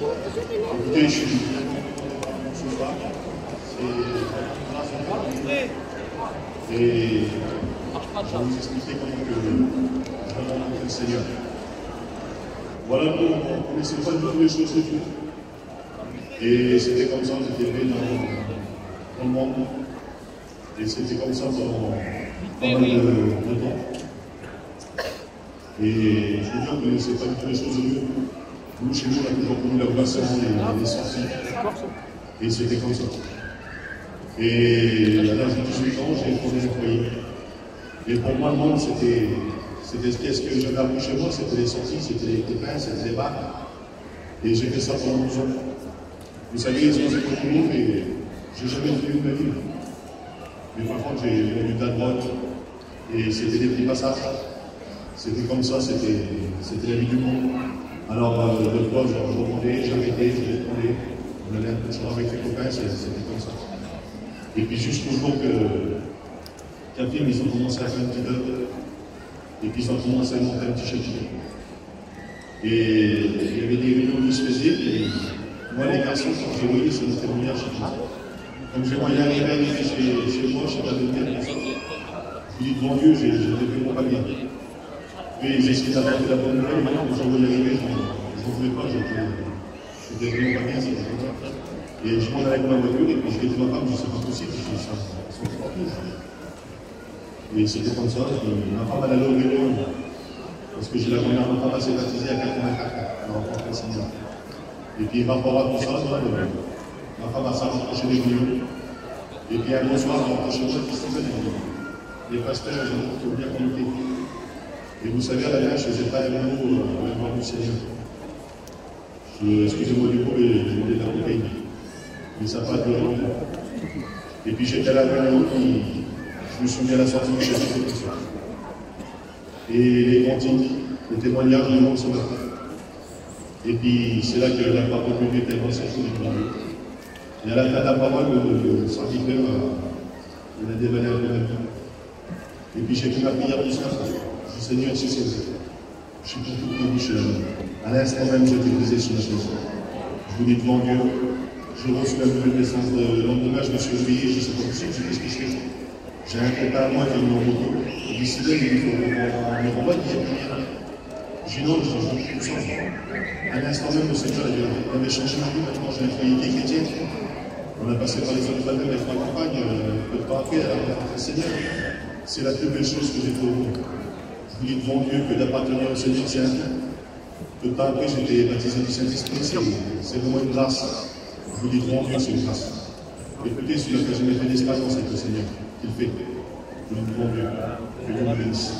Écoutez, je suis ce soir, c'est grâce à Dieu. Et je vais vous expliquer comment que je rencontre le Seigneur. Voilà, nous, on ne connaissait pas du tout les choses de Dieu. Et c'était comme ça, on était élevé dans le monde. Et c'était comme ça pendant pas mal de temps. Et je veux dire, on ne connaissait pas du tout les choses de Dieu. Nous, chez nous, on a toujours connu la relation, les sorties. Et c'était comme ça. Et à l'âge de 18 ans, j'ai fondé le foyer. Et pour moi, le monde, c'était ce que j'avais appris chez moi, c'était les sorties, c'était les copains, c'était les bars. Et j'ai fait ça pendant 12 ans. Vous savez, ils ont fait beaucoup de monde, mais j'ai jamais vu de ma vie. Mais par contre, j'ai vu de la drogue. Et c'était des petits passages. C'était comme ça, c'était la vie du monde. Alors, deux fois, je demandais, j'arrêtais, je répondais. On allait un peu de soir avec les copains, c'était comme ça. Et puis jusqu'au jour qu'à film, ils ont commencé à faire un petit deuil. Et puis ils ont commencé à monter un petit château. Et il y avait des réunions qui se faisaient. Et moi, les garçons, quand j'ai voyé, ça me témoignage chez moi. Comme j'ai voyé arriver chez moi, je ne sais pas de quelle personne. Je dis devant Dieu, j'étais vraiment pas bien. Et j'ai essayé d'apporter la bonne nouvelle. Maintenant, quand je voyais arriver, je ne voulais pas, j'étais vraiment pas bien. Et je monte avec ma voiture et puis je dis à ma femme, je ne sais pas possible, je dis ça, sont partout. Et c'était comme ça, ma femme elle allait au vélo, parce que j'ai la première ma femme s'est baptisée à 84 ans, elle a rencontré le Seigneur. Et puis par rapport à tout ça, ma femme a s'approché des vélos. Et puis un bon soir, elle rentre chez moi, qui se fait les pasteurs, j'ai bien compté. Et vous savez, à la fin, je ne faisais pas un mot avec moi du Seigneur. Excusez-moi du mot, mais je voulais de la cocaïne. Mais ça n'a pas duré longtemps. Et puis j'étais à la réunion, je me souviens à la sortie du château comme ça. Et les cantiques, les témoignages du monde ce matin. Et puis c'est là que la parole de Dieu était tellement séchée du monde. Et à la fin de la parole, le serviteur a dévalé un peu ma vie. Et puis j'ai fait ma prière du soir. Je dis Seigneur, si c'est vrai. Je suis pour tout le biche. À l'instant même, j'étais brisé sur la chose. Je vous dis devant Dieu. Je reçois la nouvelle naissance le lendemain, je me suis réveillé, je ne sais pas possible, je dis qu'est-ce que je fais. J'ai un copain à moi qui est venu en moto, il dit c'est là, il faut me renvoie, il n'y a plus rien. Je dis non, je dis tout ça. À l'instant même, le Seigneur avait changé ma vie, maintenant j'ai un foyer qui est chrétien. On a passé par les autres baptêmes avec ma compagne, peu de temps après, elle a rencontré le Seigneur. C'est la plus belle chose que j'ai fait au monde. Je vous dis devant Dieu que d'appartenir au Seigneur, c'est un tout. Peu de temps après, j'étais baptisé du Saint-Esprit, c'est vraiment une grâce. Je vous dis devant Dieu, c'est une grâce. Écoutez, celui que j'ai fait d'expérience avec le Seigneur, qu'il fait. Je vous dis devant Dieu, que Dieu me bénisse.